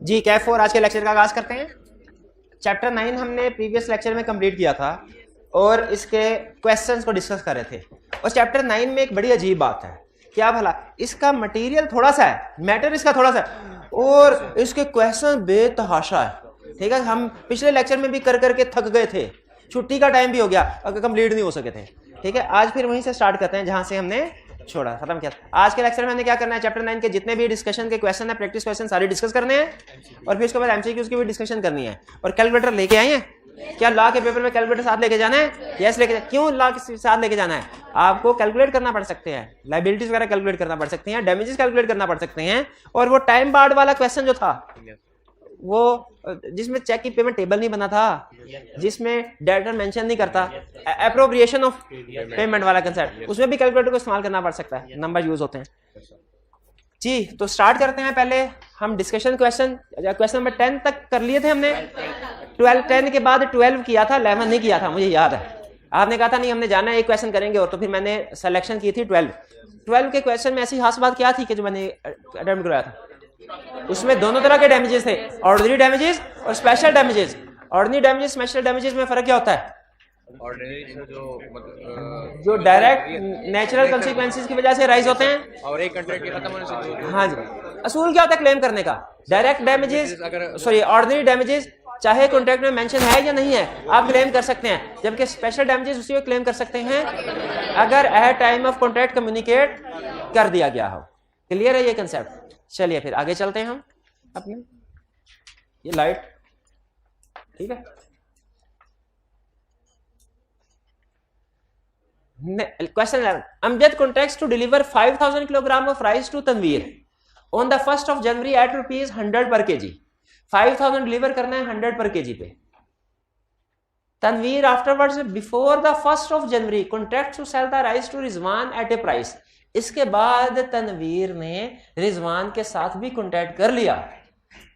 जी कैफ 4 आज के लेक्चर का आगाज करते हैं। चैप्टर 9 हमने प्रीवियस लेक्चर में कंप्लीट किया था और इसके क्वेश्चंस को डिस्कस कर रहे थे। और चैप्टर 9 में एक बड़ी अजीब बात है, क्या भला, इसका मटेरियल थोड़ा सा है, मैटर इसका थोड़ा सा है और इसके क्वेश्चन बेतहाशा है। ठीक है, हम पिछले लेक्चर में भी कर करके थक गए थे, छुट्टी का टाइम भी हो गया, अगर कंप्लीट नहीं हो सके थे। ठीक है, आज फिर वहीं से स्टार्ट करते हैं जहां से हमने छोड़ा, खत्म किया। आज के लेक्चर में हमने क्या करना है, चैप्टर 9 के जितने भी डिस्कशन के क्वेश्चन है, प्रैक्टिस क्वेश्चन सारे डिस्कस करने हैं और फिर उसके बाद एमसीक्यूज की भी डिस्कशन करनी है। और कैलकुलेटर लेके आए हैं क्या? लॉ के पेपर में कैलकुलेटर साथ लेके जाना है? यस लेके क्यों लॉ के साथ लेके जाना है? आपको कैलकुलेट करना पड़ सकते हैं, लायबिलिटीज वगैरह कैलकुलेट करना पड़ सकती हैं, डैमेजेस कैलकुलेट करना पड़ सकते हैं। और वो टाइम बार्ड वाला क्वेश्चन जो था, वो जिसमें चेक की पेमेंट टेबल नहीं बना था, जिसमें डेटर मेंशन नहीं करता, एप्रोप्रिएशन ऑफ पेमेंट वाला कंसेप्ट, उसमें भी कैलकुलेटर को इस्तेमाल करना पड़ सकता है, नंबर यूज होते हैं। जी तो स्टार्ट करते हैं। पहले हम डिस्कशन क्वेश्चन नंबर 10 तक कर लिए थे हमने। 10 के बाद 12 किया था, 11 नहीं किया था, मुझे याद है। आपने कहा था नहीं हमने जाना है, एक क्वेश्चन करेंगे, और तो फिर मैंने सिलेक्शन की थी 12 के क्वेश्चन में ऐसी खास बात क्या थी कि जो मैंने अटेम्प्ट कराया था, उसमें दोनों तरह के डैमेजेस थे, ऑर्डिनरी डैमेजेस और special damages. Ordinary damages special damages में फर्क क्या होता है? जो डायरेक्ट नेचुरल कंसीक्वेंसेस की वजह से राइज होते हैं और एक कॉन्ट्रैक्ट खत्म होने से। हाँ जी, असूल क्या होता है क्लेम करने का? Direct damages, sorry ordinary damages, चाहे कॉन्ट्रैक्ट में मेंशन है या नहीं है, आप क्लेम कर सकते हैं। जबकि स्पेशल डैमेजेस उसी को क्लेम कर सकते हैं अगर at time of contract communicate कर दिया गया हो। क्लियर है ये कंसेप्ट? चलिए फिर आगे चलते हैं हम अपने। ये लाइट ठीक है। Question 11, Amjad contracts to deliver 5000 kilogram of rice to Tanveer on the 1st of January at ₹100 per kg। 5000 deliver करना है 100 per kg पे। Tanveer afterwards before the 1st of January contract to sell the rice to Rizwan at a price. इसके बाद तनवीर ने रिजवान के साथ भी contact कर लिया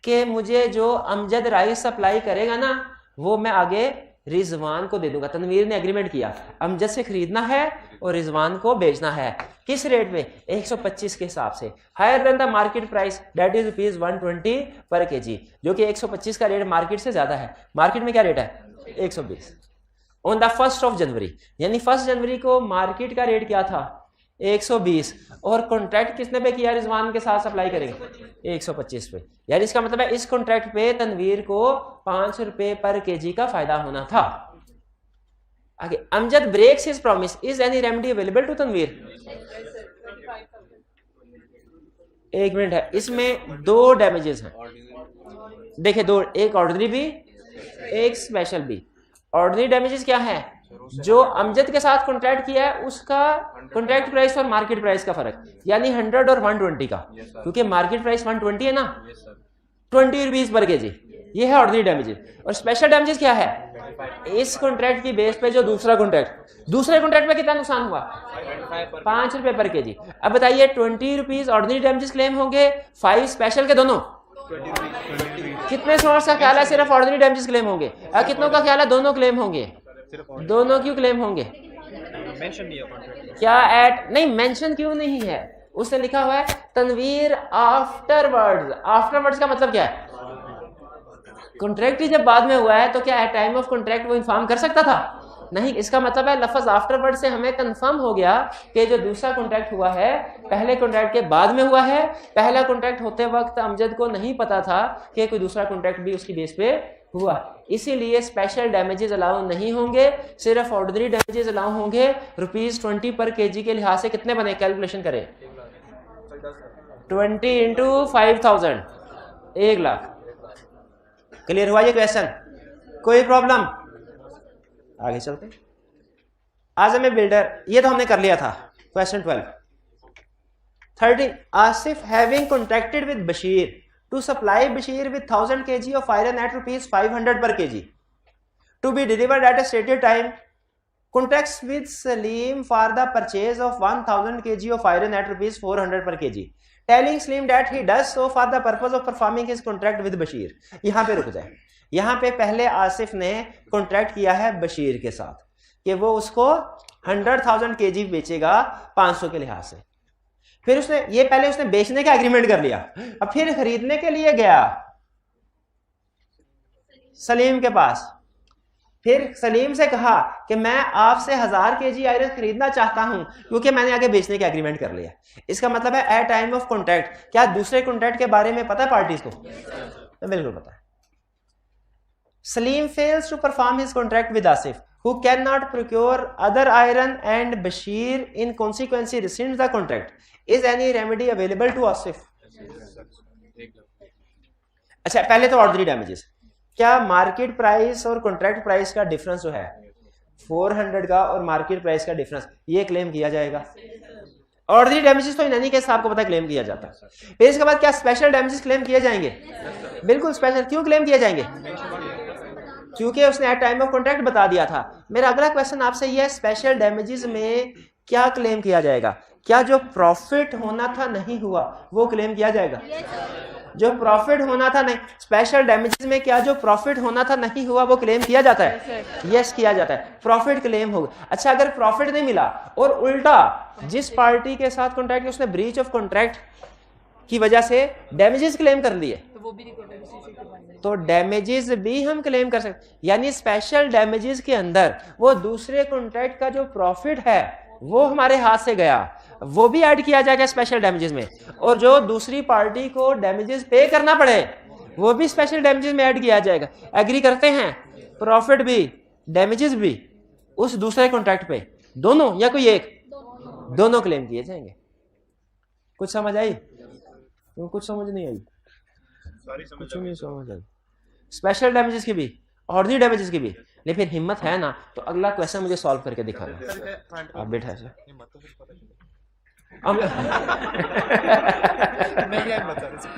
कि मुझे जो अमजद राइस सप्लाई करेगा ना, वो मैं आगे रिजवान को दे दूंगा। तनवीर ने एग्रीमेंट किया, अमजद से खरीदना है और रिजवान को बेचना है। किस रेट में? 125 के हिसाब से, higher than the market price that is ₹120 per kg, जो कि 125 का रेट मार्केट से ज्यादा है। मार्केट में क्या रेट है? 120 on the 1st of January, यानी 1 जनवरी को मार्केट का रेट क्या था? 120, और कॉन्ट्रैक्ट किसने पे किया? रिजवान के साथ सप्लाई करेंगे 125 पे। यार इसका मतलब है इस कॉन्ट्रैक्ट पे तनवीर को ₹5 पर kg का फायदा होना था। आगे, Amjad breaks his promise, is any remedy available to Tanveer? एक मिनट है, इसमें दो डैमेजेस हैं, देखिए दो, एक ऑर्डिनरी भी एक स्पेशल भी। ऑर्डिनरी डैमेजेस क्या है? जो अमजद के साथ कॉन्ट्रैक्ट किया है उसका कॉन्ट्रैक्ट प्राइस और मार्केट प्राइस का फर्क, यानी 100 और 120 का, क्योंकि मार्केट प्राइस 120 है ना, ₹20 पर kg, ये है ऑर्डिनरी डैमेजेस। और स्पेशल डैमेजेस क्या है? इस कॉन्ट्रैक्ट की बेस पे जो दूसरे कॉन्ट्रैक्ट में कितना नुकसान हुआ? ₹5 पर kg। अब बताइए, ₹20 ऑर्डिनरी डैमेजेस क्लेम होंगे, 5 स्पेशल के दोनों। कितने सोर्स का ख्याल है सिर्फ ऑर्डिनरी डैमेजेस क्लेम होंगे? कितनों का ख्याल है दोनों क्लेम होंगे? दोनों क्यों क्लेम होंगे? क्या एट नहीं मेंशन क्यों नहीं है? उसने लिखा हुआ है तनवीर आफ्टरवर्ड्स का मतलब क्या है? कॉन्ट्रैक्ट ही जब बाद में हुआ है तो क्या एट टाइम ऑफ कॉन्ट्रैक्ट वो इन्फॉर्म कर सकता था? नहीं। इसका मतलब है लफ्ज आफ्टरवर्ड से हमें कंफर्म हो गया कि जो दूसरा कॉन्ट्रैक्ट हुआ है पहले कॉन्ट्रैक्ट के बाद में हुआ है। पहला कॉन्ट्रैक्ट होते वक्त अमजद को नहीं पता था कि कोई दूसरा कॉन्ट्रैक्ट भी उसकी बेस पे हुआ, इसीलिए स्पेशल डैमेजेस अलाउ नहीं होंगे, सिर्फ ऑर्डिनरी डैमेजेस अलाउ होंगे। ₹20 पर kg के लिहाज से कितने बने? कैलकुलेशन करें, 20 × 5000, 1 लाख। क्लियर हुआ ये क्वेश्चन? कोई प्रॉब्लम? आगे चलते। आजम बिल्डर, ये तो हमने कर लिया था। Question 12, 13, Asif having contracted with Bashir to supply Bashir with 1000 kg of iron at ₹500 per kg to be delivered at a stated time, contracts with Salim for the purchase of 1000 kg of iron at ₹400 per kg, telling Salim that he does so for the purpose of performing his contract with Bashir। यहाँ पे रुक जाए, यहाँ पे पहले आसिफ ने contract किया है बशीर के साथ कि वो उसको 100,000 kg बेचेगा 500 के लिहाज से। फिर उसने ये पहले उसने बेचने का एग्रीमेंट कर लिया, अब फिर खरीदने के लिए गया सलीम के पास, फिर सलीम से कहा कि मैं आपसे 1000 kg आयरन खरीदना चाहता हूं क्योंकि मैंने आगे बेचने का एग्रीमेंट कर लिया। इसका मतलब है एट टाइम ऑफ कॉन्ट्रैक्ट, क्या दूसरे कॉन्ट्रैक्ट के बारे में पता है पार्टीज को? तो बिल्कुल पता है। Salim fails to perform his contract with Asif who cannot procure other iron and Bashir in consequence rescinds the contract. Is any remedy available to Asif? अच्छा, पहले तो ऑर्डिनरी डैमेजेस, क्या मार्केट प्राइस और कॉन्ट्रैक्ट प्राइस का डिफरेंस जो है 400 का और मार्केट प्राइस का डिफरेंस, ये क्लेम किया जाएगा? ऑर्डिनरी डैमेजेस तो इन एनी केस आपको पता क्लेम किया जाता है। फिर इसके बाद क्या स्पेशल डैमेजेस क्लेम किए जाएंगे? बिल्कुल स्पेशल। क्यों क्लेम किए जाएंगे? क्योंकि उसने एट टाइम ऑफ कॉन्ट्रैक्ट बता दिया था। मेरा अगला क्वेश्चन आपसे यह है, स्पेशल डैमेजेस में क्या क्लेम किया जाएगा? क्या जो प्रॉफिट होना था नहीं हुआ वो क्लेम किया जाएगा? जो प्रॉफिट होना था नहीं, स्पेशल डैमेजेस में क्या जो प्रॉफिट होना था नहीं हुआ वो क्लेम किया जाता है? यस किया जाता है, प्रॉफिट क्लेम होगा। अच्छा, अगर प्रॉफिट नहीं मिला और उल्टा जिस पार्टी के साथ कॉन्ट्रैक्ट उसने ब्रीच ऑफ कॉन्ट्रैक्ट की वजह से डैमेजेस क्लेम कर लिए, तो डैमेजेस भी हम क्लेम कर सकते। यानी स्पेशल डैमेजेस के अंदर वो दूसरे कॉन्ट्रैक्ट का जो प्रॉफिट है वो हमारे हाथ से गया, वो भी ऐड किया जाएगा स्पेशल डैमेजेस में, और जो दूसरी पार्टी को डैमेजेस पे करना पड़े वो भी स्पेशल डैमेजेस में ऐड किया जाएगा। एग्री करते हैं? प्रॉफिट भी डैमेजेस भी उस दूसरे कॉन्ट्रैक्ट पे, दोनों या कोई एक? दोनों क्लेम किए जाएंगे। कुछ समझ आई? कुछ समझ नहीं आई? कुछ नहीं समझ आई। स्पेशल डैमेजेस की भी, ऑर्डिनरी डैमेजेस की भी। लेकिन फिर हिम्मत है ना तो अगला क्वेश्चन मुझे सॉल्व करके दिखाना। आप बैठा है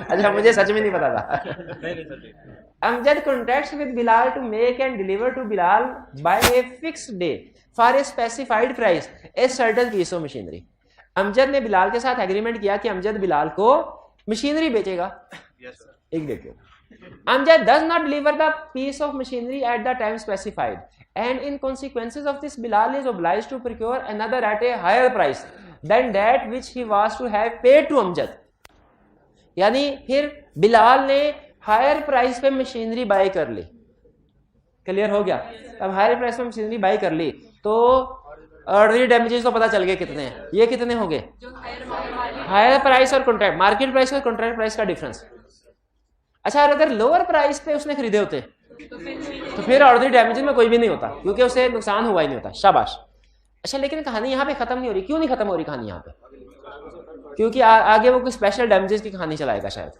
अच्छा, मुझे सच में नहीं पता था। Amjad contracts with Bilal to make and deliver to Bilal by a fixed day for a specified price a certain piece of machinery. Amjad ने बिलाल के साथ एग्रीमेंट किया कि अमजद बिलाल को मशीनरी बेचेगा एक डे के। Amjad does not deliver the piece of machinery at the time specified, and in consequences of this, Bilal is obliged to procure another at a higher price than that which he was to have paid to Amjad. यानी फिर बिलाल ने higher price पे machinery bye कर ली। Clear हो गया? अब higher price पे machinery bye कर ली तो ऑर्डिनरी डैमेजेस तो पता चल गए कितने हैं। ये कितने हो गए? हायर प्राइस और कॉन्ट्रैक्ट, मार्केट प्राइस और कॉन्ट्रैक्ट प्राइस का डिफरेंस। अच्छा, अगर लोअर प्राइस पे उसने खरीदे होते तो फिर ऑर्डिनरी डैमेजेस में कोई भी नहीं होता क्योंकि उसे नुकसान हुआ ही नहीं होता। शाबाश। अच्छा, लेकिन कहानी यहाँ पे खत्म नहीं हो रही। क्यों नहीं खत्म हो रही कहानी यहाँ पे? क्योंकि आगे वो कोई स्पेशल डैमेजेस की कहानी चलाएगा शायद।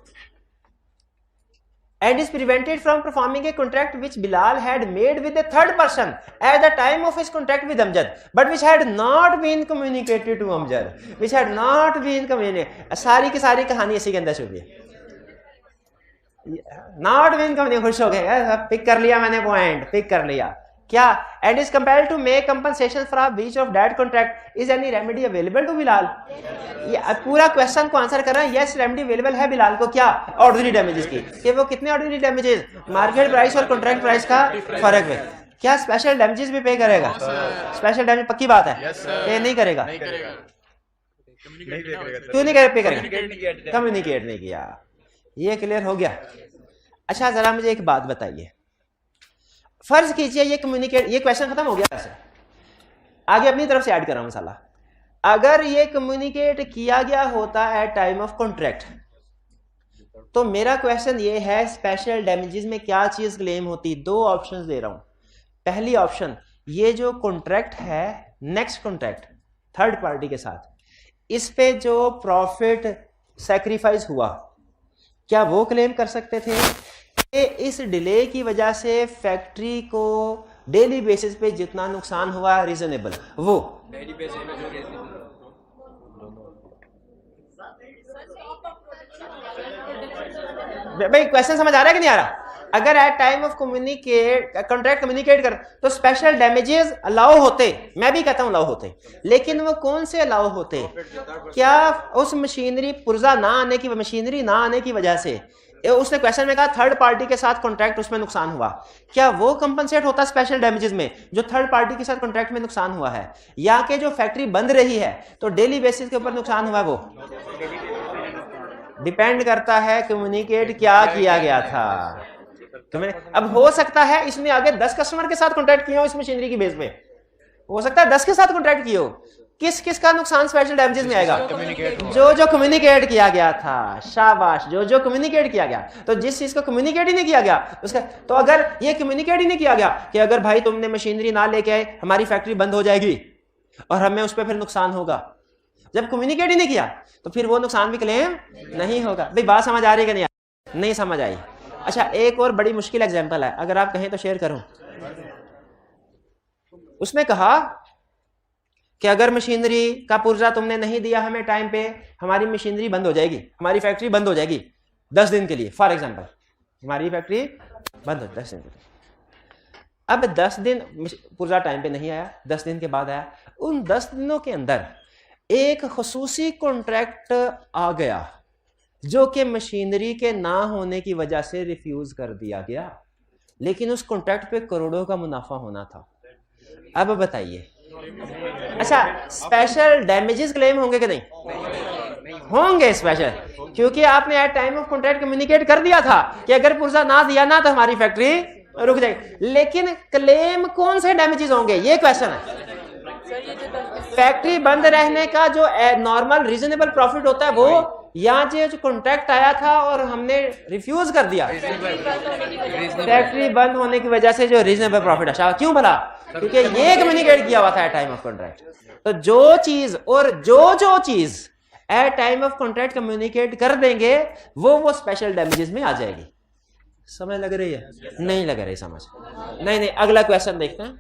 And is prevented from performing a contract which Bilal had made with a third person at the time of his contract with Amjad, but which had not been communicated to Amjad, which had not been communicated। सारी की सारी कहानी इसी के अंदर छुपी है। Not been company, खुश हो गए, पिक कर लिया मैंने, पॉइंट पिक कर लिया। क्या? And is compelled to make compensation for breach of that contract, is any remedy available to Bilal? ये पूरा क्वेश्चन को आंसर कर रहा है, यस रेमेडी अवेलेबल है बिलाल को। क्या? ऑर्डिनरी डैमेजेस की। कि वो कितने ऑर्डिनरी डैमेजेस? मार्केट प्राइस और कॉन्ट्रैक्ट प्राइस का फर्क है। क्या स्पेशल डैमेजेस भी पे करेगा? स्पेशल डैमेज पक्की बात है, पे नहीं करेगा। क्यों नहीं पे करेगा? कम्युनिकेट नहीं किया। ये क्लियर हो गया? अच्छा, जरा मुझे एक बात बताइए, फर्ज कीजिए ये कम्युनिकेट, ये क्वेश्चन खत्म हो गया वैसे, आगे अपनी तरफ से ऐड कर रहा हूं मसाला। अगर ये कम्युनिकेट किया गया होता एट टाइम ऑफ कॉन्ट्रैक्ट तो मेरा क्वेश्चन ये है, स्पेशल डैमेजेस में क्या चीज क्लेम होती? दो ऑप्शंस दे रहा हूं। पहली ऑप्शन, ये जो कॉन्ट्रैक्ट है नेक्स्ट कॉन्ट्रैक्ट थर्ड पार्टी के साथ, इस पे जो प्रॉफिट सैक्रिफाइस हुआ, क्या वो क्लेम कर सकते थे कि इस डिले की वजह से फैक्ट्री को डेली बेसिस पे जितना नुकसान हुआ रीजनेबल, वो डेली बेसिस पे जो भाई क्वेश्चन समझ आ रहा है कि नहीं आ रहा? अगर at time of communicate contract communicate कर तो स्पेशल डैमेजेस अलाउ होते, मैं भी कहता हूं अलाउ होते, लेकिन वो कौन से अलाउ होते? क्या उस मशीनरी पुर्जा ना आने की, मशीनरी ना आने की वजह से, उसने क्वेश्चन में कहा थर्ड पार्टी के साथ कॉन्ट्रैक्ट उसमें नुकसान हुआ, क्या वो कंपनसेट होता स्पेशल डैमेजेस में जो थर्ड पार्टी के साथ कॉन्ट्रैक्ट में नुकसान हुआ है? या कि जो फैक्ट्री बंद रही है तो डेली बेसिस के ऊपर नुकसान हुआ? वो डिपेंड करता है कम्युनिकेट क्या किया गया था। अब हो सकता है इसने आगे 10 कस्टमर के साथ कॉन्ट्रैक्ट किया हो इस मशीनरी की बेस पे, हो सकता है 10 के साथ कॉन्ट्रैक्ट किए हो। किस किस का नुकसान स्पेशल डैमेजेस में आएगा? जो जो कम्युनिकेट किया गया था। शाबाश, जो जो कम्युनिकेट किया गया। तो जिस चीज को कम्युनिकेट ही नहीं किया गया उसका, तो अगर ये कम्युनिकेट ही नहीं किया गया कि अगर भाई तुमने मशीनरी ना लेके आए हमारी फैक्ट्री बंद हो जाएगी और हमें उस पर फिर नुकसान होगा, जब कम्युनिकेट ही नहीं किया तो फिर वो नुकसान भी क्लेम नहीं होगा। भाई बात समझ आ रही है कि नहीं समझ आई? अच्छा, एक और बड़ी मुश्किल एग्जांपल है, अगर आप कहें तो शेयर करूं। उसने कहा कि अगर मशीनरी का पुर्जा तुमने नहीं दिया हमें टाइम पे, हमारी मशीनरी बंद हो जाएगी, हमारी फैक्ट्री बंद हो जाएगी 10 दिन के लिए। फॉर एग्जांपल हमारी फैक्ट्री बंद हो 10 दिन के लिए। अब 10 दिन पुर्जा टाइम पे नहीं आया, 10 दिन के बाद आया। उन 10 दिनों के अंदर एक खसूसी कॉन्ट्रैक्ट आ गया जो कि मशीनरी के ना होने की वजह से रिफ्यूज कर दिया गया, लेकिन उस कॉन्ट्रैक्ट पे करोड़ों का मुनाफा होना था। अब बताइए, अच्छा स्पेशल डैमेजेस क्लेम होंगे कि नहीं? होंगे स्पेशल, क्योंकि आपने at time of contract communicate कर दिया था कि अगर पुर्जा ना दिया ना तो हमारी फैक्ट्री रुक जाएगी। लेकिन क्लेम कौन से डैमेजेस होंगे, ये क्वेश्चन है। फैक्ट्री बंद रहने का जो नॉर्मल रीजनेबल प्रॉफिट होता है वो, या जो कॉन्ट्रैक्ट आया था और हमने रिफ्यूज कर दिया, फैक्ट्री बंद होने की वजह से जो रीजनेबल प्रॉफिट है। क्यों भला? क्योंकि ये कम्युनिकेट किया हुआ था एट टाइम ऑफ कॉन्ट्रैक्ट। तो जो चीज और जो चीज at time of contract communicate कर देंगे वो स्पेशल डैमेजेस में आ जाएगी। समझ लग रही है? नहीं लग रही समझ? नहीं, अगला क्वेश्चन देखते हैं,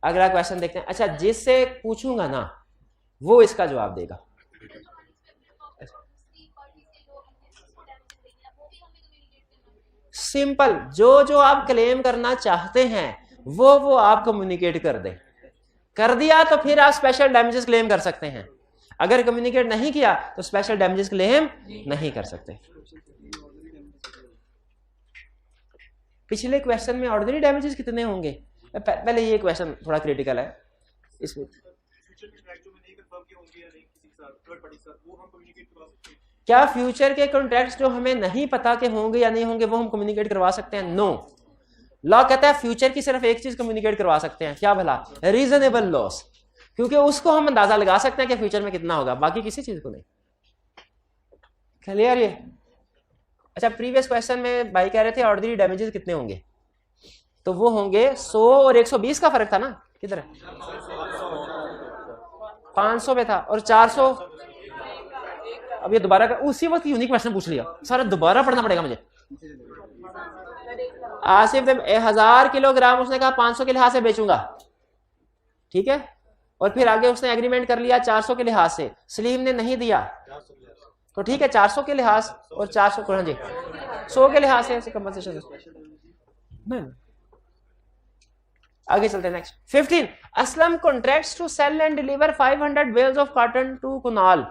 अगला क्वेश्चन देखते हैं। अच्छा, जिससे पूछूंगा ना वो इसका जवाब देगा। सिंपल, जो आप क्लेम करना चाहते हैं वो आप कम्युनिकेट कर दे। कर दिया तो फिर आप स्पेशल डैमेजेस क्लेम कर सकते हैं। अगर कम्युनिकेट नहीं किया तो स्पेशल डैमेजेस क्लेम नहीं कर सकते। पिछले क्वेश्चन में ऑर्डिनरी डैमेजेस कितने होंगे? पहले ये क्वेश्चन थोड़ा क्रिटिकल है इसमें। क्या फ्यूचर के कॉन्ट्रैक्ट्स जो हमें नहीं पता कि होंगे या नहीं होंगे वो हम कम्युनिकेट करवा सकते हैं? नो। लॉ कहता है फ्यूचर की सिर्फ एक चीज कम्युनिकेट करवा सकते हैं, क्या भला? रीजनेबल लॉस, क्योंकि उसको हम अंदाजा लगा सकते हैं कि फ्यूचर में कितना होगा, बाकी किसी चीज को नहीं। क्लियर ये? अच्छा, प्रीवियस क्वेश्चन में भाई कह रहे थे ऑर्डिनरी डैमेजेस कितने होंगे, तो वो होंगे 100 और 120 का फर्क था ना, किधर है? 500 पे था और 400। अब ये दोबारा उसी वक्त यूनिक क्वेश्चन पूछ लिया, सारा दोबारा पढ़ना पड़ेगा मुझे। आसिफ 1000 किलोग्राम उसने कहा 500 के लिहाज से बेचूंगा, ठीक है, और फिर आगे उसने एग्रीमेंट कर लिया 400 के लिहाज से, सलीम ने नहीं दिया तो ठीक है 400 के लिहाज और 400 को, हाँ जी 100 के लिहाज से कंपनसेशन। आगे चलते हैं next. 15 Aslam contracts to sell and deliver 500 bales of cotton to Kunal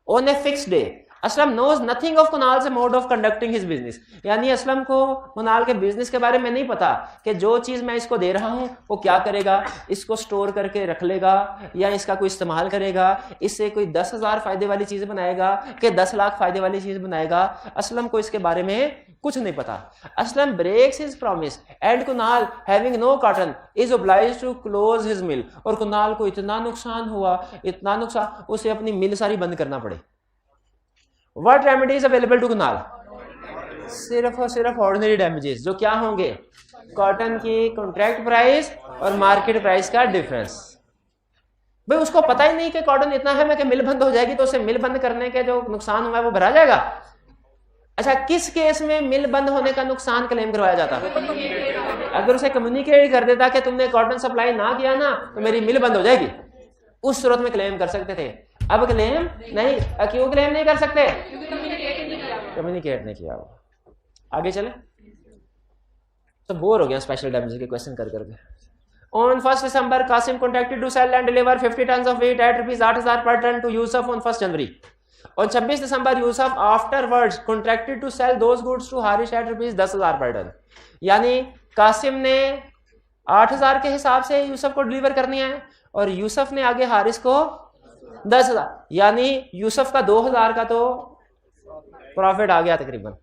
on a fixed day. Aslam knows nothing of Kunal mode of conducting his business, यानी असलम को कुनाल के बिजनेस के बारे में नहीं पता कि जो चीज मैं इसको दे रहा हूं वो क्या करेगा, इसको स्टोर करके रख लेगा या इसका कोई इस्तेमाल करेगा, इससे कोई 10,000 फायदे वाली चीज बनाएगा कि 10 लाख फायदे वाली चीज बनाएगा। असलम को इसके बारे में कुछ नहीं पता। Aslam breaks his promise and Kunal having no cotton is obliged to close his mill, और कुनाल को इतना नुकसान हुआ, इतना नुकसान, उसे अपनी मिल सारी बंद करना पड़े। What remedies available to Kunal? सिर्फ और सिर्फ ऑर्डिनरी डैमेजेस, जो क्या होंगे? कॉटन की कॉन्ट्रैक्ट प्राइस और मार्केट प्राइस का डिफरेंस। भाई उसको पता ही नहीं कि कॉटन इतना है मैं कि मिल बंद हो जाएगी, तो उसे मिल बंद करने के जो नुकसान हुआ है वो भरा जाएगा। अच्छा, किस केस में मिल बंद होने का नुकसान क्लेम करवाया जाता? अगर उसे कम्युनिकेट कर देता कि तुमने कॉटन सप्लाई ना किया ना तो मेरी मिल बंद हो जाएगी, उस सूरत में क्लेम कर सकते थे। अब क्लेम नहीं, क्यों क्लेम नहीं कर सकते? कम्युनिकेट नहीं किया। आगे चले, तो बोर हो गया स्पेशल डैमेज के क्वेश्चन कर करके। On 1 December Qasim contracted to sell and deliver 50 ton of wheat at ₹8,000 per ton to Yusuf on 1 January. On 26 December Yusuf afterwards contracted to sell those goods to Haris at ₹10,000 per ton. यानी कासिम ने 8,000 के हिसाब से यूसुफ को deliver करनी है और यूसुफ ने आगे हारिस को 10,000, यानी यूसुफ का 2,000 का तो प्रॉफिट आ गया तकरीबन।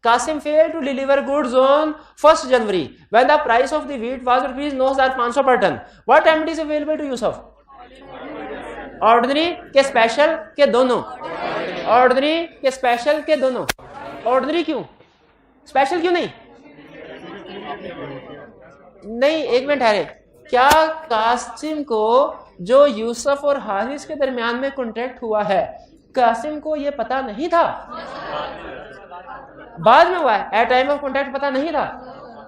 Qasim failed to deliver goods on 1st January when the price of the wheat was rupees 9,500 per ton. What remedy is available to Yusuf? Ordinary के स्पेशल के दोनों, ऑर्डिनरी के स्पेशल के दोनों। ऑर्डिनरी क्यों, स्पेशल क्यों नहीं? नहीं, एक मिनट ठहरे। क्या कासिम को जो यूसुफ और हारिस के दरमियान में कॉन्ट्रैक्ट हुआ है, कासिम को ये पता नहीं था? बाद में हुआ है, एट टाइम ऑफ कॉन्ट्रैक्ट पता नहीं था।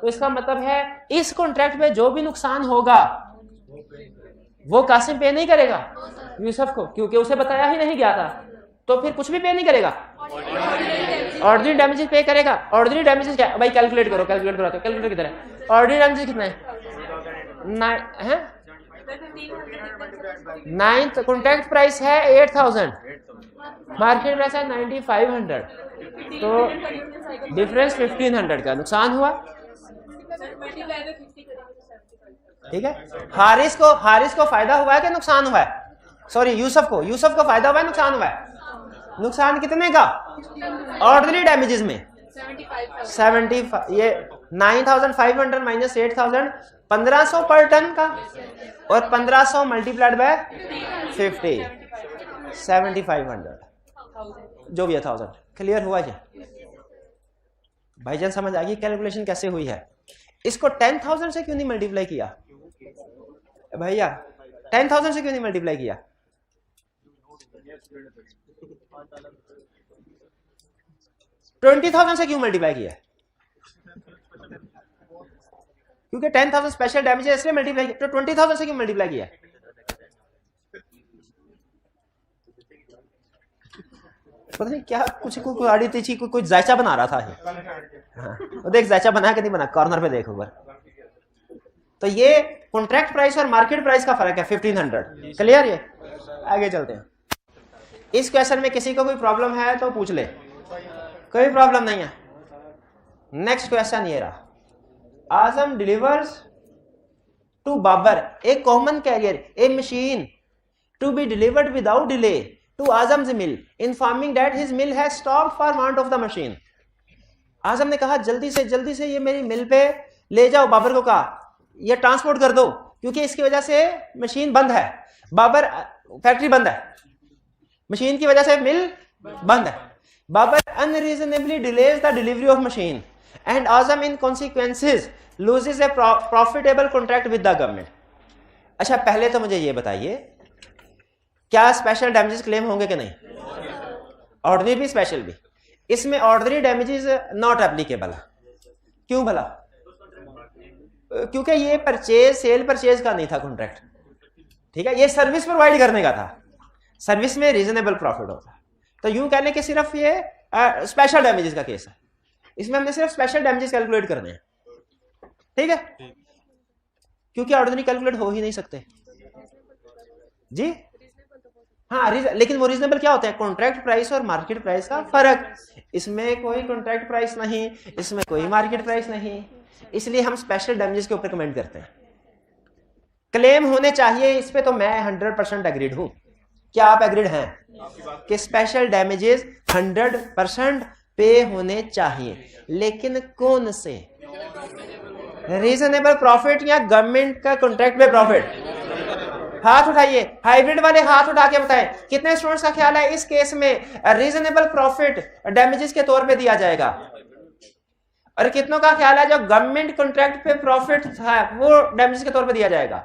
तो इसका मतलब है इस कॉन्ट्रैक्ट में जो भी नुकसान होगा वो कासिम पे नहीं करेगा यूसुफ को, क्योंकि उसे बताया ही नहीं गया था। तो फिर कुछ भी पे नहीं करेगा, ऑर्डिनरी डैमेजेस पे करेगा। ऑर्डिनरी डैमेजेस क्या भाई? कैलकुलेट करो, कैलकुलेट करो, कैलकुलेट किधर है? ऑर्डिनरी डैमेजेस कितना है? 9th कॉन्ट्रैक्ट प्राइस है 8,000, मार्केट प्राइस है 9,500, तो डिफरेंस 1,500 का नुकसान हुआ। ठीक है, हारिस को फायदा हुआ है कि नुकसान हुआ है? सॉरी, यूसुफ को फायदा हुआ है, नुकसान हुआ है? नुकसान कितने का? ऑर्डिनरी डैमेजेस में 75, ये 9,500 माइनस 8,000, 1,500 पर टन का, और 1,500 मल्टीप्लाइड बाय 50, 7,500, जो भी है 1000। क्लियर हुआ क्या भाईजान? समझ आ गई कैलकुलेशन कैसे हुई है? इसको 10,000 से क्यों नहीं मल्टीप्लाई किया भैया? 10,000 से क्यों नहीं मल्टीप्लाई किया? $20,000 से क्यों मल्टीप्लाई किया? क्योंकि 10,000 स्पेशल डैमेज है इसलिए मल्टीप्लाई किया। तो 20,000 से क्यों मल्टीप्लाई किया? पता नहीं क्या कुछ आड़ी तीछी कोई जायचा बना रहा था। हाँ, वो देख जायचा बना के नहीं बना, कॉर्नर पे देखो ऊपर। तो ये कॉन्ट्रैक्ट प्राइस और मार्केट प्राइस का फर्क है 1,500। क्लियर? ये आगे चलते हैं। इस क्वेश्चन में किसी को कोई प्रॉब्लम है तो पूछ ले, कोई प्रॉब्लम नहीं है। नेक्स्ट क्वेश्चन ये रहा, Azam delivers to Babar a common carrier a machine to be delivered without delay to Azam's mill, informing that his mill has stopped for want of the machine. Azam ने कहा जल्दी से ये मेरी मिल पे ले जाओ। बाबर को कहा ये ट्रांसपोर्ट कर दो क्योंकि इसकी वजह से मशीन बंद है। बाबर फैक्ट्री बंद है, मशीन की वजह से मिल बंद है। Babar unreasonably delays the delivery of machine and Azam in consequences loses a profitable contract with the government. अच्छा, पहले तो मुझे ये बताइए क्या स्पेशल डैमेजेस क्लेम होंगे कि नहीं? ऑर्डिनरी भी स्पेशल भी। इसमें ऑर्डिनरी डैमेजेस नॉट एप्लीकेबल है। क्यों भला? क्योंकि ये सेल परचेज का नहीं था कॉन्ट्रैक्ट। ठीक है, ये सर्विस प्रोवाइड करने का था। सर्विस में रीजनेबल प्रॉफिट होता है। तो यूं कहने के सिर्फ ये स्पेशल डैमेजेस का केस है। इसमें हमने सिर्फ स्पेशल डैमेजेस कैलकुलेट करने हैं। ठीक है, क्योंकि ऑर्डिनरी कैलकुलेट हो ही नहीं सकते जी। हाँ, लेकिन वो रीजनेबल क्या होता है? कॉन्ट्रैक्ट प्राइस और मार्केट प्राइस का फर्क। इसमें कोई कॉन्ट्रैक्ट प्राइस नहीं, इसमें कोई मार्केट प्राइस नहीं, इसलिए हम स्पेशल डैमेजेस के ऊपर कमेंट करते हैं। क्लेम होने चाहिए, इस पे तो मैं 100% एग्रीड हूं। क्या आप एग्रीड हैं कि स्पेशल डैमेजेस 100% पे होने चाहिए? लेकिन कौन से? रीजनेबल प्रॉफिट या गवर्नमेंट का कॉन्ट्रैक्ट पे प्रॉफिट? हाथ उठाइए, हाइब्रिड वाले हाथ उठा के बताएं कितने स्टूडेंट्स का ख्याल है इस केस में रीजनेबल प्रॉफिट डैमेजेस के तौर पे दिया जाएगा, और कितनों का ख्याल है जो गवर्नमेंट कॉन्ट्रैक्ट पे प्रॉफिट है वो डैमेजेस के तौर पे दिया जाएगा?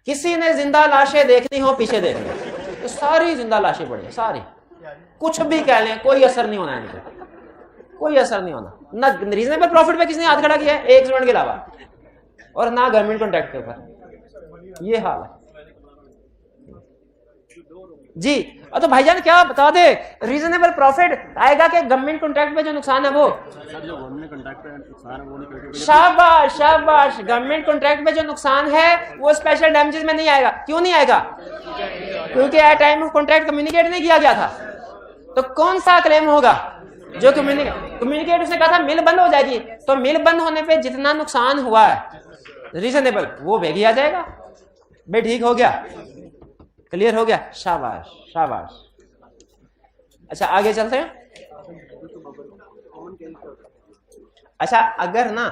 किसी ने जिंदा लाशें देखनी हो पीछे देख लो, तो सारी जिंदा लाशें पड़ी, सारी, कुछ भी कह लें कोई असर नहीं होना इनको, कोई असर नहीं होना। ना रीजनेबल प्रॉफिट पे किसने हाथ खड़ा किया है एक स्टूडेंट के अलावा, और ना गवर्नमेंट कॉन्ट्रैक्ट के ऊपर। ये हाल है जी। तो भाईजान क्या बता दे, रीजनेबल प्रॉफिट आएगा कि गवर्नमेंट कॉन्ट्रैक्ट पे जो नुकसान है वो? शाबाश शाबाश, गवर्नमेंट कॉन्ट्रैक्ट पे जो नुकसान है वो स्पेशल डैमेजेस में नहीं आएगा। क्यों नहीं आएगा? क्योंकि at time of contract communicate नहीं किया गया था। तो कौन सा क्लेम होगा? जो कम्युनिकेट उसने कहा था मिल बंद हो जाएगी, तो मिल बंद होने पे जितना नुकसान हुआ है रीजनेबल वो भेगी आ जाएगा। बे ठीक हो गया, क्लियर हो गया, शाबाश शाबाश। अच्छा आगे चलते हैं। अच्छा अगर ना,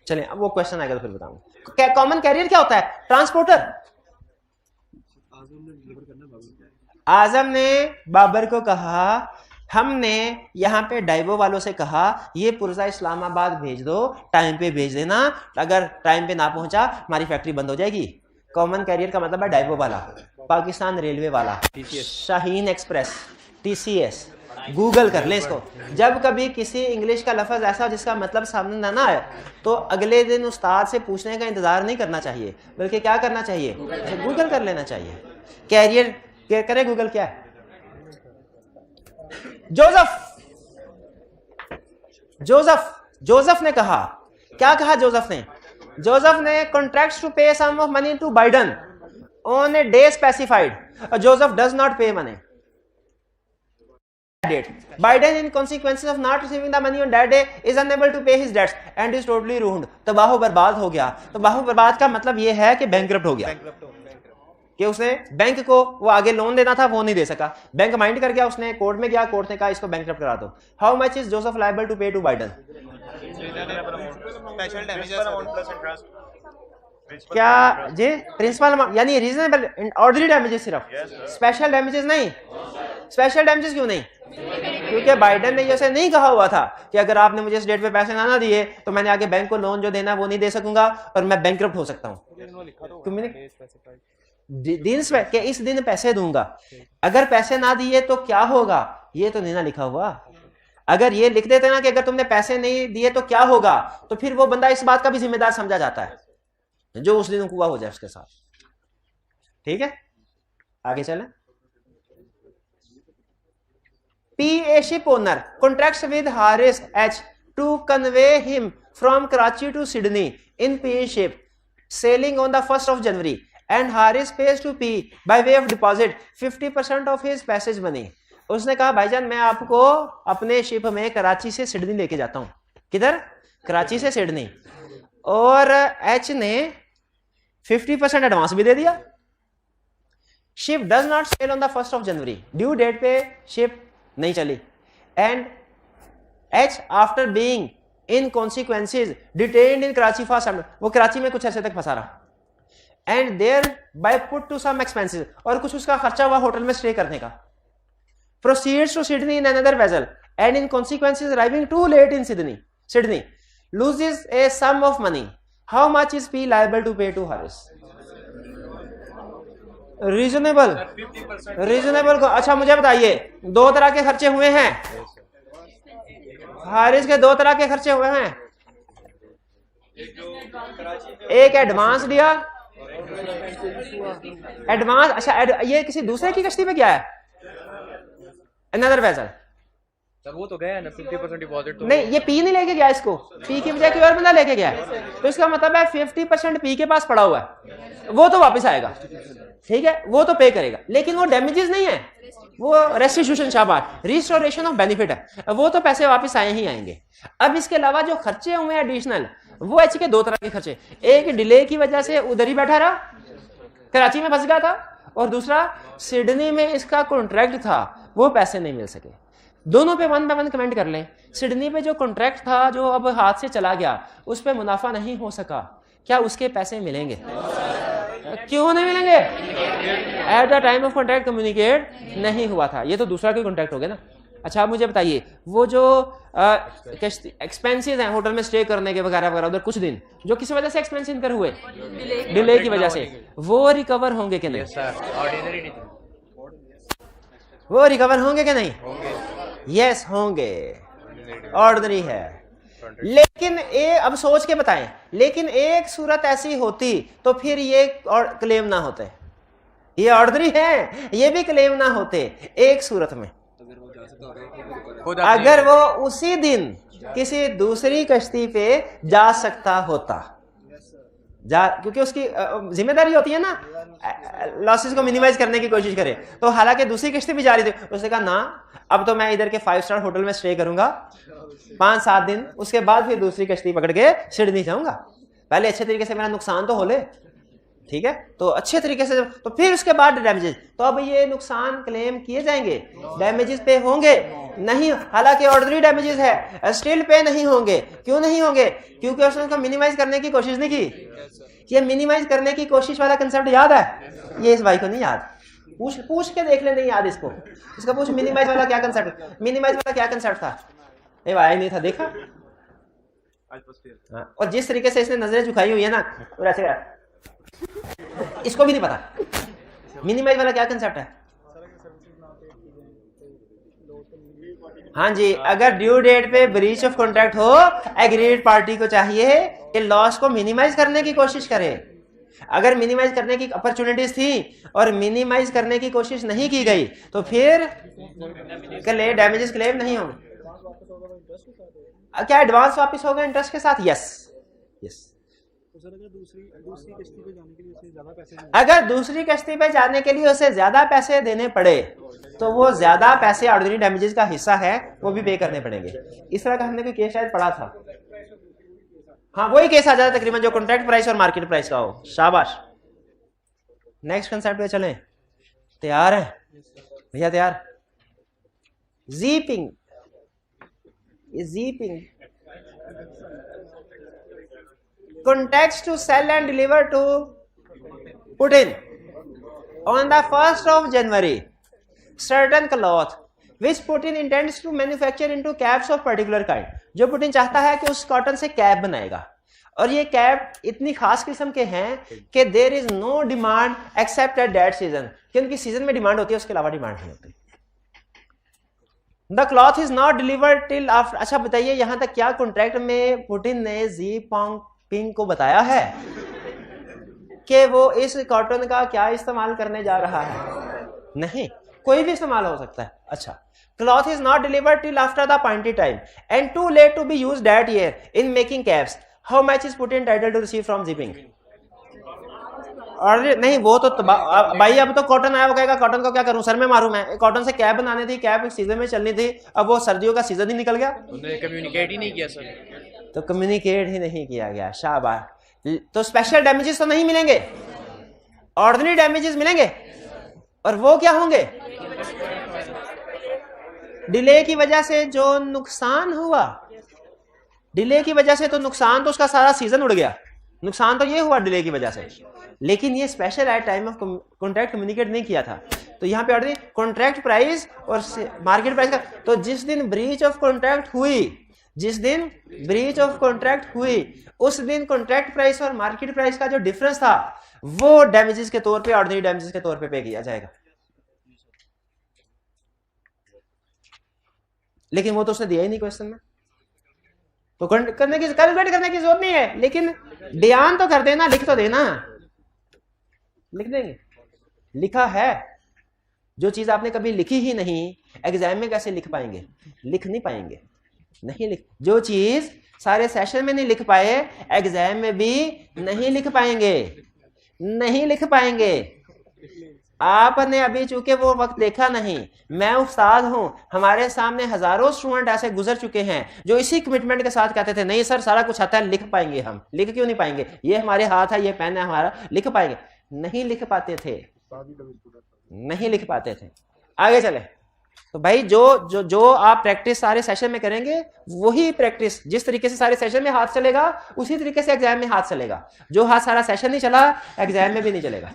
चलें अब वो क्वेश्चन आएगा तो फिर बताऊंगा। कॉमन कैरियर क्या होता है? ट्रांसपोर्टर। आजम ने बाबर को कहा, हमने यहाँ पे डाइबो वालों से कहा ये पुर्जा इस्लामाबाद भेज दो, टाइम पे भेज देना, अगर टाइम पे ना पहुंचा हमारी फैक्ट्री बंद हो जाएगी। कॉमन कैरियर का मतलब है डाइबो वाला, पाकिस्तान रेलवे वाला, शाहीन एक्सप्रेस, टीसीएस। गूगल कर ले इसको। जब कभी किसी इंग्लिश का लफ्ज ऐसा जिसका मतलब सामने ना आए तो अगले दिन उस्ताद से पूछने का इंतजार नहीं करना चाहिए, बल्कि क्या करना चाहिए? गूगल कर लेना चाहिए। कैरियर करें गूगल क्या है? जोसेफ ने कहा, क्या कहा जोसेफ ने? जोसेफ ने contracts to pay sum of money to Biden on a day specified. Joseph does not pay money date. Biden, in consequences of not receiving the money on that day, is unable to pay his debts and is totally ruined. तबाह बर्बाद हो गया। तबाह बर्बाद का मतलब यह है कि बैंकक्रप्ट हो गया, कि उसने बैंक को वो आगे लोन देना था वो नहीं दे सका, बैंक माइंड कर गया, उसने कोर्ट में गया, कोर्ट ने कहा इसको बैंकक्रप्ट करा दो। How much is Joseph liable to pay to Biden? क्या जी? प्रिंसिपल यानी रीजनेबल, ऑर्डिनरी डैमेजेस सिर्फ, स्पेशल डैमेजेस नहीं। स्पेशल डैमेजेस क्यों नहीं? क्योंकि बाइडन ने जैसे नहीं कहा हुआ था कि अगर आपने मुझे इस डेट पे पैसे ना दिए तो मैंने आगे बैंक को लोन जो देना वो नहीं दे सकूंगा और मैं बैंकक्रप्ट हो सकता हूं। दिन के इस दिन पैसे दूंगा, अगर पैसे ना दिए तो क्या होगा, ये तो नहीं ना लिखा हुआ। अगर ये लिख देते ना कि अगर तुमने पैसे नहीं दिए तो क्या होगा, तो फिर वो बंदा इस बात का भी जिम्मेदार समझा जाता है जो उस दिन हुआ हो जाए उसके साथ। ठीक है, आगे चलें। P, a ship owner, contracts with Harris H to convey him from Karachi to Sydney in P ship sailing on the 1st of January, and Harris pays to P by way of deposit 50% of his passage money. उसने कहा भाईजान मैं आपको अपने ship में कराची से Sydney लेके जाता हूं। किधर? कराची से सिडनी। और एच ने 50% एडवांस भी दे दिया। Ship does not sail on the 1st of January, due date पे शिप नहीं चली। And H after being in consequences detained in Karachi for some, वो कराची में कुछ ऐसे तक फंसा रहा। And thereby put to some expenses, और कुछ उसका खर्चा हुआ होटल में स्टे करने का। Proceeds to Sydney in another vessel and in consequences arriving too late in Sydney loses a sum of money. How much is P liable to pay to Haris? Reasonable को, अच्छा मुझे बताइए, दो तरह के खर्चे हुए हैं। हारिस के दो तरह के खर्चे हुए हैं, एक एडवांस दिया, एडवांस। अच्छा ये किसी दूसरे की कश्ती पे क्या है? Another vessel. सर वो तो गया ना 50% डिपॉजिट तो नहीं, ये पी नहीं लेके गया, इसको पी की बजाय कोई और बंदा लेके गया, तो इसका मतलब है 50% पी के पास पड़ा हुआ है, वो तो वापस आएगा। ठीक है, वो तो पे करेगा, लेकिन वो डैमेजेस नहीं है, वो रेस्टिट्यूशन, शाबाश, रिस्टोरेशन ऑफ बेनिफिट है, वो तो पैसे वापस आए ही आएंगे। अब इसके अलावा जो खर्चे हुए एडिशनल, वो एच के दो तरह के खर्चे, एक डिले की वजह से उधर ही बैठा रहा, कराची में फंस गया था, और दूसरा सिडनी में इसका कॉन्ट्रैक्ट था, वो पैसे नहीं मिल सके। दोनों पे 1 by 1 कमेंट कर लें। सिडनी पे जो कॉन्ट्रैक्ट था जो अब हाथ से चला गया, उस पे मुनाफा नहीं हो सका, क्या उसके पैसे मिलेंगे? क्यों नहीं मिलेंगे? At the time of contract communicate नहीं हुआ था, ये तो दूसरा कोई कॉन्ट्रैक्ट हो गया ना। अच्छा आप मुझे बताइए, वो जो एक्सपेंसेस हैं होटल में स्टे करने के वगैरह वगैरह, उधर कुछ दिन जो किस वजह से एक्सपेंस इनकर हुए, डिले की वजह से, वो रिकवर होंगे कि नहीं? वो रिकवर होंगे कि नहीं? यस होंगे, ऑर्डिनरी है। लेकिन अब सोच के बताएं, लेकिन एक सूरत ऐसी होती तो फिर ये क्लेम ना होते, ये ऑर्डिनरी है, ये भी क्लेम ना होते। एक सूरत में अगर वो उसी दिन किसी दूसरी कश्ती पे जा सकता होता, क्योंकि उसकी जिम्मेदारी होती है ना लॉसेस को मिनिमाइज करने की कोशिश करे, तो हालांकि दूसरी किश्ती भी जा रही थी, उसने कहा ना अब तो मैं इधर के 5 स्टार होटल में स्टे करूंगा 5-7 दिन, उसके बाद फिर दूसरी कश्ती पकड़ के सिडनी जाऊंगा, पहले अच्छे तरीके से मेरा नुकसान तो हो ले, ठीक है, तो अच्छे तरीके से, तो फिर उसके बाद डैमेजेस, तो अब ये नुकसान क्लेम किए जाएंगे, डैमेजेस पे होंगे नहीं, हालांकि ऑर्डिनरी डैमेजेस है स्टिल पे नहीं होंगे। क्यों नहीं होंगे? क्योंकि उसने उसको मिनिमाइज करने की कोशिश नहीं की। ये मिनिमाइज करने की कोशिश वाला कंसेप्ट याद है? ये इस भाई को नहीं याद, पूछ के देख ले, नहीं याद इसको, इसका पूछ मिनिमाइज वाला क्या कंसेप्ट, मिनिमाइज वाला क्या कंसेप्ट था? ये भाई नहीं था, देखा? हाँ, और जिस तरीके से इसने नजरें झुकाई हुई है ना, और ऐसे इसको भी नहीं पता मिनिमाइज वाला क्या कंसेप्ट है। हाँ जी, अगर ड्यू डेट पे ब्रीच ऑफ कॉन्ट्रैक्ट हो, एग्रीड पार्टी को चाहिए कि लॉस को मिनिमाइज करने की कोशिश करे। अगर मिनिमाइज करने की अपॉर्चुनिटीज थी और मिनिमाइज करने की कोशिश नहीं की गई तो फिर डैमेजेस क्लेम नहीं होंगे। क्या एडवांस वापस होगा इंटरेस्ट के साथ? Yes yes. अगर दूसरी किश्ती पे जाने के लिए उसे ज्यादा पैसे देने पड़े तो वो ज्यादा पैसे ऑर्डिनरी डैमेजेस का हिस्सा है, वो भी पे करने पड़ेंगे। इस तरह का हमने कोई केस शायद पढ़ा था। हाँ, वही केस आ जाता तकरीबन जो कॉन्ट्रैक्ट प्राइस और मार्केट प्राइस का हो। शाबाश। नेक्स्ट कंसेप्ट पे चलें। तैयार है भैया? तैयार? जीपिंग, जीपिंग contracts to sell and deliver to Putin on the 1st of January certain cloth which Putin intends to manufacture into caps of particular kind। जो पुतिन चाहता है कि उस कॉटन से कैप बनाएगा, और ये कैप इतनी खास किस्म के हैं कि there is no demand except at that season, कि उनकी सीजन में डिमांड होती है, उसके अलावा डिमांड नहीं होती। The cloth is not delivered till after. अच्छा बताइए, यहां तक क्या कॉन्ट्रैक्ट में पुतिन ने जी पिंग को बताया है कि वो इस कॉटन का क्या इस्तेमाल करने जा रहा है? नहीं, कोई भी इस्तेमाल हो सकता है। अच्छा, cloth is not delivered till after the appointed time and too late to be used that year in making caps. How much is Putin entitled to receive from Jinping? और नहीं, वो तो भाई अब तो कॉटन आया, वो कहेगा कॉटन को क्या करूं, सर में मारूं मैं? कॉटन से कैप बनानी थी, कैप सीजन में चलनी थी, अब वो सर्दियों का सीजन ही निकल गया। उन्होंने कम्युनिकेट ही नहीं किया सर। तो कम्युनिकेट ही नहीं किया गया। शाबाश। तो स्पेशल डैमेजेस तो नहीं मिलेंगे, ऑर्डिनरी डैमेजेस मिलेंगे, और वो क्या होंगे? डिले की वजह से जो नुकसान हुआ, डिले की वजह से तो नुकसान तो उसका सारा सीजन उड़ गया, नुकसान तो ये हुआ डिले की वजह से, लेकिन ये special at time of contract communicate नहीं किया था। तो यहाँ पे ऑर्डिनरी कॉन्ट्रैक्ट प्राइस और मार्केट प्राइस का, तो जिस दिन ब्रीच ऑफ कॉन्ट्रैक्ट हुई, जिस दिन ब्रीच ऑफ कॉन्ट्रैक्ट हुई, उस दिन कॉन्ट्रैक्ट प्राइस और मार्केट प्राइस का जो डिफरेंस था वो डैमेजेस के तौर पे, ऑर्डिनरी डैमेजेस के तौर पे किया जाएगा। लेकिन वो तो उसने दिया ही नहीं क्वेश्चन में, तो कैलकुलेट करने की जरूरत नहीं है, लेकिन ध्यान तो कर देना, लिख तो देना। लिख देंगे, लिखा है। जो चीज आपने कभी लिखी ही नहीं, एग्जाम में कैसे लिख पाएंगे? लिख नहीं पाएंगे, नहीं लिख, जो चीज सारे सेशन में नहीं लिख पाए, एग्जाम में भी नहीं लिख पाएंगे, नहीं लिख पाएंगे। आपने अभी चूंकि वो वक्त देखा नहीं, मैं उस्ताद हूं, हमारे सामने हजारों स्टूडेंट ऐसे गुजर चुके हैं जो इसी कमिटमेंट के साथ कहते थे नहीं सर सारा कुछ आता है, लिख पाएंगे हम। लिख क्यों नहीं पाएंगे? ये हमारे हाथ है, ये पेन है हमारा, लिख पाएंगे? नहीं लिख पाते थे, नहीं लिख पाते थे। आगे चले तो भाई जो जो जो आप प्रैक्टिस सारे सेशन में करेंगे, वही प्रैक्टिस जिस तरीके से सारे सेशन में हाथ चलेगा उसी तरीके से एग्जाम में हाथ चलेगा। जो हाथ सारा सेशन नहीं चला, एग्जाम में भी नहीं चलेगा।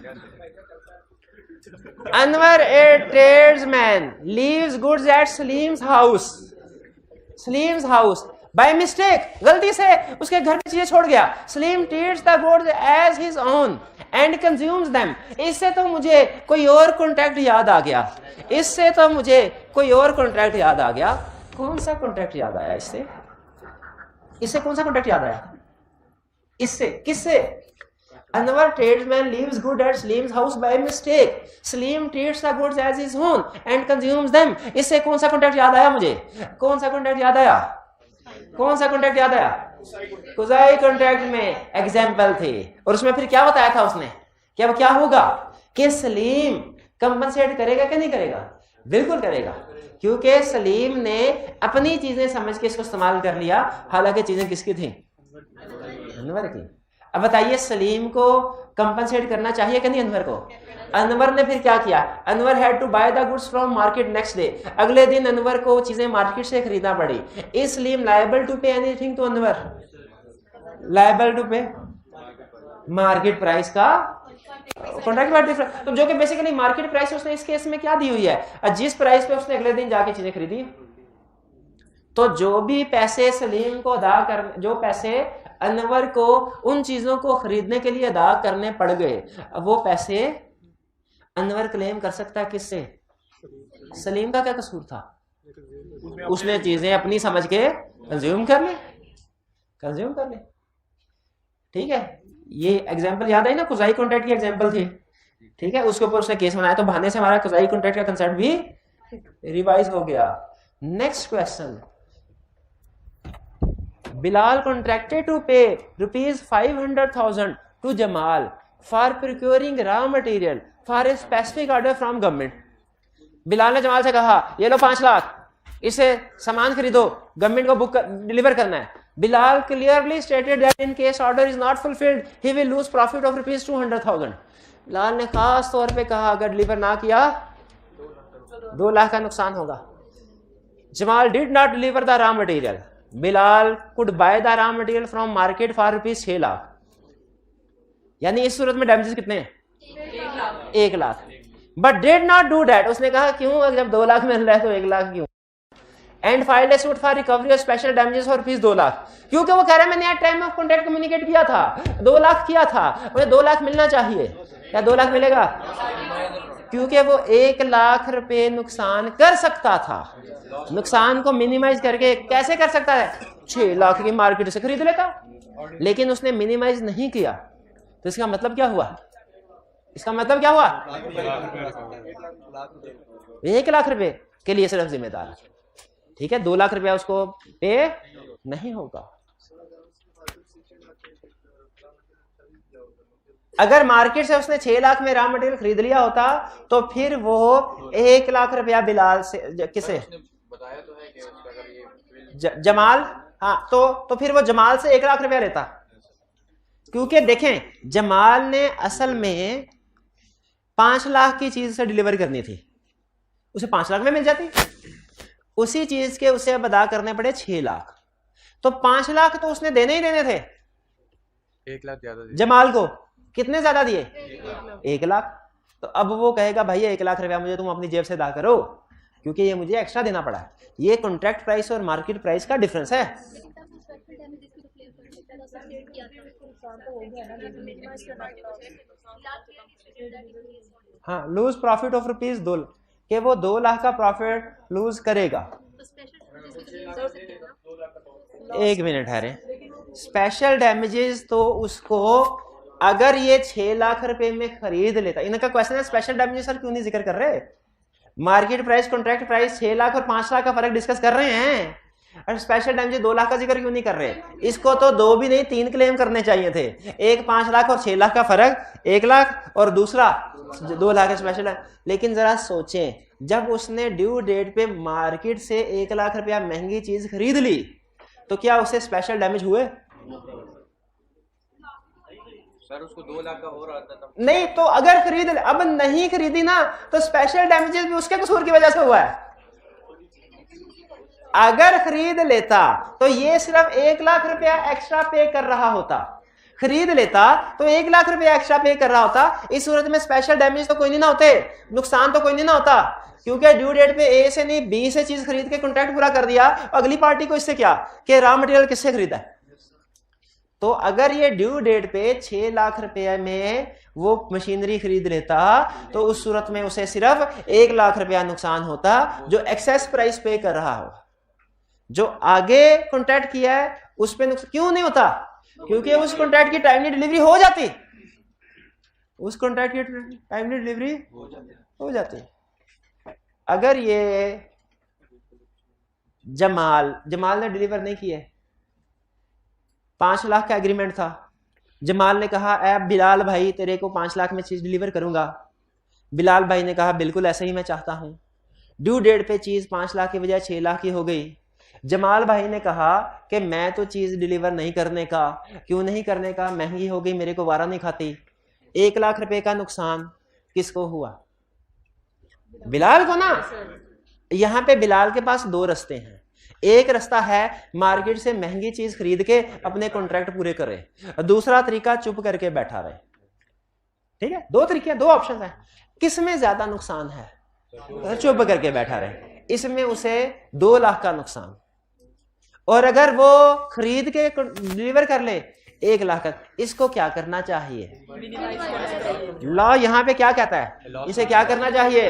Anwar a tradesman leaves goods at Salim's house, Salim's house by mistake, गलती से उसके घर में चीजें छोड़ गया। Salim treats the goods as his own and consumes them. इससे तो मुझे कोई और कॉन्ट्रैक्ट याद आ गया, इससे तो मुझे कोई और कॉन्ट्रैक्ट याद आ गया। कौन सा कॉन्ट्रैक्ट याद आया इससे? इससे कौन सा कॉन्ट्रैक्ट याद आया? इससे किससे? Another tradesman leaves goods at Salim's house by mistake. Salim treats the goods as his own and consumes them. इससे कौन सा कॉन्ट्रैक्ट याद आया मुझे? कौन सा कॉन्ट्रैक्ट याद आया? कौन सा कॉन्ट्रैक्ट याद आया? कुजाई कॉन्ट्रैक्ट में एग्जाम्पल थी, और उसमें फिर क्या बताया था उसने कि अब क्या होगा कि सलीम कंपनसेट करेगा कि नहीं करेगा? बिल्कुल करेगा, क्योंकि सलीम ने अपनी चीजें समझ के इसको इस्तेमाल कर लिया, हालांकि चीजें किसकी थी? अनवर की। अब बताइए सलीम को कंपनसेट करना चाहिए कि नहीं अनवर को? अनवर ने फिर क्या किया? Anwar had to buy the goods from market next day. अगले दिन अनवर को चीजें मार्केट से खरीदना पड़ी। Is Salim liable to pay anything to Anwar? Liable to pay market price का कॉन्ट्रैक्ट प्राइस डिफरेंस, तो जो कि बेसिकली मार्केट प्राइस उसने इस केस में क्या दी हुई है, जिस प्राइस पे उसने अगले दिन जाके चीजें खरीदी। तो जो भी पैसे सलीम को अदा कर, जो पैसे अनवर को उन चीजों को खरीदने के लिए अदा करने पड़ गए, अब वो पैसे अनवर क्लेम कर सकता है किससे? सलीम का क्या कसूर था? उसने चीजें अपनी समझ के कंज्यूम कर ले। ठीक है, ये एग्जांपल याद आई ना, कुजाई कॉन्ट्रैक्ट की एग्जांपल थी। ठीक है, उसके ऊपर उसने केस बनाया, तो बहाने से हमारा कुजाई कॉन्ट्रैक्ट का कंसेप्ट भी रिवाइज हो गया। Next question, Bilal contracted to pay ₹500,000 to Jamal for procuring raw material for a specific order from government. Bilal ने जमाल से कहा ये लो 5 लाख, इसे सामान खरीदो, गवर्नमेंट को डिलीवर करना है। Bilal clearly stated that in case order is not fulfilled he will lose profit of ₹200,000। Bilal ने खास तौर पे कहा अगर डिलीवर ना किया 2 लाख का नुकसान होगा। Jamal did not deliver the raw material. Bilal could by the raw material from market for ₹6 lakh. यानी इस सूरत में डैमेजेस कितने हैं? 1 lakh. But did not do that, उसने कहा क्यों, जब 2 लाख मिल रहा है तो 1 लाख क्यों? And filed a suit for recovery of special damages for ₹2 lakh, क्योंकि वो कह रहा है मैंने at time of contract communicate किया था, 2 लाख किया था, मुझे 2 लाख मिलना चाहिए। क्या 2 लाख मिलेगा? क्योंकि वो 1 लाख रुपए नुकसान कर सकता था। नुकसान को मिनिमाइज करके कैसे कर सकता है? 6 लाख की मार्केट से खरीद लेता, लेकिन उसने मिनिमाइज नहीं किया। तो इसका मतलब क्या हुआ? 1 लाख रुपए के लिए सिर्फ जिम्मेदार है। ठीक है, 2 लाख रुपया उसको पे नहीं होगा। अगर मार्केट से उसने 6 लाख में रॉ मटेरियल खरीद लिया होता तो फिर वो 1 लाख रुपया बिलाल से किसे बताया तो है कि जमाल, हाँ, तो फिर वो जमाल से 1 लाख रुपया लेता, क्योंकि देखें जमाल ने असल में 5 लाख की चीज से डिलीवर करनी थी, उसे 5 लाख में मिल जाती। उसी चीज के उसे अब अदा करने पड़े 6 लाख, तो 5 लाख तो उसने देने ही देने थे। 1 लाख ज्यादा जमाल को कितने ज्यादा दिए? 1 लाख। तो अब वो कहेगा भाई 1 लाख रुपया मुझे तुम अपनी जेब से अदा करो, क्योंकि ये मुझे एक्स्ट्रा देना पड़ा है। ये कॉन्ट्रैक्ट प्राइस और मार्केट प्राइस का डिफरेंस है। हाँ, लूज प्रॉफिट ऑफ ₹2 लाख, कि वो 2 लाख का प्रॉफिट लूज करेगा। एक मिनट है, स्पेशल डैमेजेस तो उसको अगर ये 6 लाख रुपए में खरीद लेता, इनका क्वेश्चन है स्पेशल डैमेजेस सर क्यों नहीं जिक्र कर रहे? Market price contract price 6 lakh और 5 लाख का फर्क डिस्कस कर रहे हैं, और स्पेशल डैमेज 2 लाख का जिक्र क्यों नहीं कर रहे? इसको तो 2 भी नहीं 3 क्लेम करने चाहिए थे। एक 5 लाख और 6 लाख का फर्क 1 लाख, और दूसरा 2 लाख स्पेशल। लेकिन जरा सोचें, जब उसने ड्यू डेट पे मार्केट से 1 लाख रुपया महंगी चीज खरीद ली तो क्या उसे स्पेशल डैमेज हुए? सर उसको 2 लाख का हो रहा था नहीं, तो अगर खरीद, अब नहीं खरीदी ना तो स्पेशल डैमेजेस भी उसके कसूर की वजह से हुआ है। अगर खरीद लेता तो ये सिर्फ 1 लाख रुपया एक्स्ट्रा पे कर रहा होता, खरीद लेता तो 1 लाख रुपया एक्स्ट्रा पे कर रहा होता। इस सूरत में स्पेशल डैमेज तो कोई नहीं ना होते, नुकसान तो कोई नहीं ना होता, क्योंकि ड्यू डेट पे ए से नहीं बी से चीज खरीद के कॉन्ट्रैक्ट पूरा कर दिया, अगली पार्टी को इससे क्या कि रॉ मटेरियल किससे खरीदा है। तो अगर ये ड्यू डेट पे 6 लाख रुपए में वो मशीनरी खरीद लेता तो उस सूरत में उसे सिर्फ 1 लाख रुपया नुकसान होता, जो एक्सेस प्राइस पे कर रहा हो। जो आगे कॉन्ट्रैक्ट किया है उस पे नुकसान क्यों नहीं होता? क्योंकि उस कॉन्ट्रैक्ट की टाइमली डिलीवरी हो जाती, उस कॉन्ट्रैक्ट की टाइमली डिलीवरी हो जाती। अगर ये जमाल ने डिलीवर नहीं किए, 5 लाख का एग्रीमेंट था, जमाल ने कहा ऐ बिलाल भाई तेरे को 5 लाख में चीज डिलीवर करूंगा। बिलाल भाई ने कहा बिल्कुल ऐसा ही मैं चाहता हूं। ड्यू डेट पे चीज 5 लाख की बजाय 6 लाख की हो गई। जमाल भाई ने कहा कि मैं तो चीज डिलीवर नहीं करने का, क्यों नहीं करने का, महंगी हो गई, मेरे को वारा नहीं खाती। 1 लाख रुपए का नुकसान किसको हुआ? बिलाल को ना। यहां पे बिलाल के पास 2 रास्ते हैं। एक रास्ता है मार्केट से महंगी चीज खरीद के अपने कॉन्ट्रैक्ट पूरे करे, दूसरा तरीका चुप करके बैठा रहे। ठीक है, 2 तरीके, 2 ऑप्शन है। किसमें ज्यादा नुकसान है? चुप करके बैठा रहे। इसमें उसे 2 लाख का नुकसान, और अगर वो खरीद के डिलीवर कर ले 1 लाख का, इसको क्या करना चाहिए? लॉ यहाँ पे क्या कहता है? इसे क्या करना चाहिए?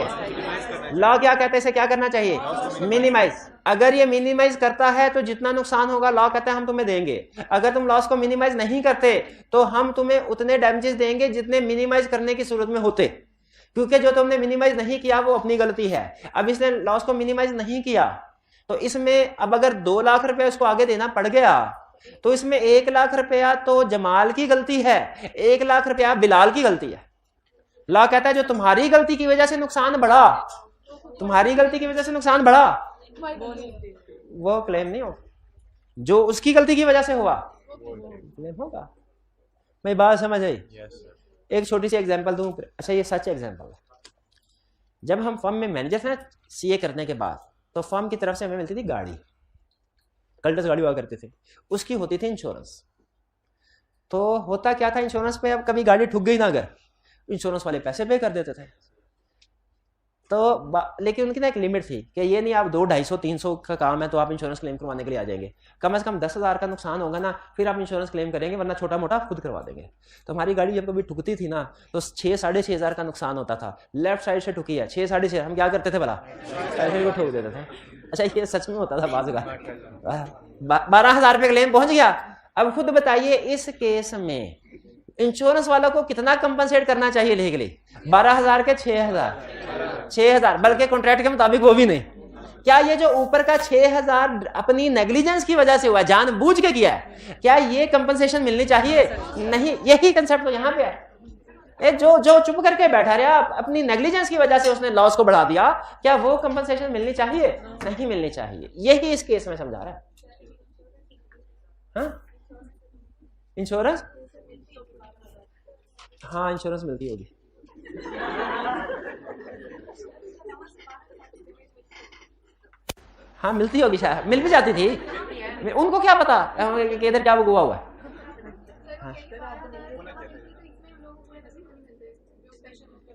लॉ क्या कहता है? इसे क्या करना चाहिए? मिनिमाइज। अगर ये मिनिमाइज करता है तो जितना नुकसान होगा लॉ कहता है हम तुम्हें देंगे। अगर तुम लॉस को मिनिमाइज नहीं करते तो हम तुम्हें उतने डैमेजेस देंगे जितने मिनिमाइज करने की सूरत में होते, क्योंकि जो तुमने मिनिमाइज नहीं किया वो अपनी गलती है। अब इसने लॉस को मिनिमाइज नहीं किया तो इसमें अब अगर 2 लाख रुपया उसको आगे देना पड़ गया तो इसमें 1 लाख रुपया तो जमाल की गलती है, 1 लाख रुपया बिलाल की गलती है। लॉ कहता है जो तुम्हारी गलती की वजह से नुकसान बढ़ा, तुम्हारी गलती की वजह से नुकसान बढ़ा, वो क्लेम नहीं होगा। जो उसकी गलती की वजह से हुआ क्लेम होगा। मैं बात समझ आई? एक छोटी सी एग्जांपल दूं। अच्छा, ये सच एग्जांपल है। जब हम फर्म में मैनेजर थे ना सीए करने के बाद, तो फर्म की तरफ से हमें मिलती थी गाड़ी, कल्टस गाड़ी हुआ करते थे, उसकी होती थी इंश्योरेंस। तो होता क्या था इंश्योरेंस पे, अब कभी गाड़ी ठुक गई ना अगर, इंश्योरेंस वाले पैसे पे कर देते थे। तो लेकिन उनकी ना एक लिमिट थी कि ये नहीं आप 200-250-300 का काम है तो आप इंश्योरेंस क्लेम करवाने के लिए आ जाएंगे, कम से कम 10,000 का नुकसान होगा ना फिर आप इंश्योरेंस क्लेम करेंगे, वरना छोटा मोटा खुद करवा देंगे। तो हमारी गाड़ी जब कभी ठुकती थी ना तो 6-6,500 का नुकसान होता था। लेफ्ट साइड से ठुकी है 6-6,500, हम क्या करते थे भला? ऐसे को ठोक देते थे। अच्छा, ये सच में होता था बाज़ का। 12,000 रुपये क्लेम पहुंच गया। अब खुद बताइए इस केस में इंश्योरेंस वालों को कितना कंपनसेट करना चाहिए लीगली? 12,000 के 6,000, बल्कि कॉन्ट्रैक्ट के मुताबिक वो भी नहीं। क्या ये जो ऊपर का 6,000 अपनी नेग्लिजेंस की वजह से हुआ, जानबूझ के किया है, क्या ये कंपनसेशन मिलनी चाहिए? नहीं। यही कंसेप्ट तो यहाँ पे है। जो चुप करके बैठा रहा अपनी नेग्लिजेंस की वजह से उसने लॉस को बढ़ा दिया, क्या वो कंपनसेशन मिलनी चाहिए? नहीं मिलनी चाहिए। यही इस केस में समझा रहा है। हाँ, इंश्योरेंस, हाँ इंश्योरेंस मिलती होगी। हाँ मिलती होगी, शायद मिल भी जाती थी, उनको क्या पता कि इधर क्या हुआ हुआ है। हाँ।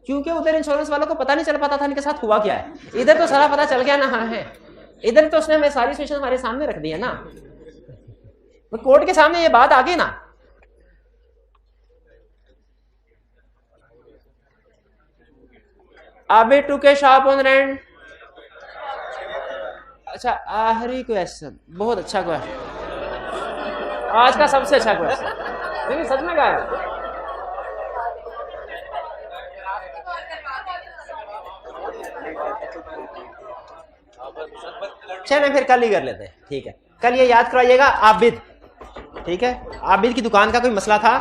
क्योंकि उधर इंश्योरेंस वालों को पता नहीं चल पाता था इनके साथ हुआ क्या है। इधर तो सारा पता चल गया ना है, इधर तो उसने हमें सारी सिचुएशन हमारे सामने रख दी है ना, तो कोर्ट के सामने ये बात आ गई ना। अभी टू के शॉप ऑन रेंट। अच्छा, आखिरी क्वेश्चन, बहुत अच्छा क्वेश्चन, आज का सबसे अच्छा क्वेश्चन। नहीं सच में कहा, चलिए फिर कल ही कर लेते हैं। ठीक है, कल ये याद करवाइएगा आबिद। ठीक है, आबिद की दुकान का कोई मसला था,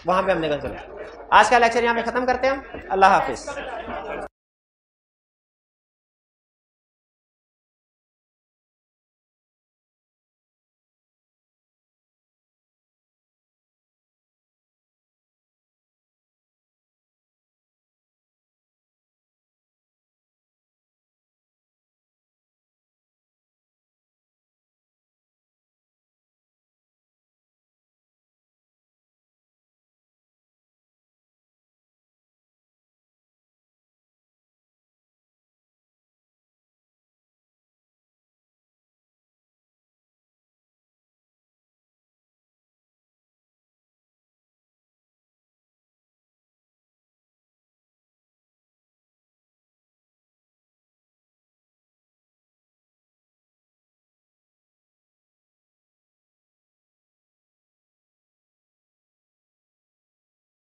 वहां पे हमने कल चला। आज का लेक्चर यहाँ पे खत्म करते हैं हम। अल्लाह हाफिज।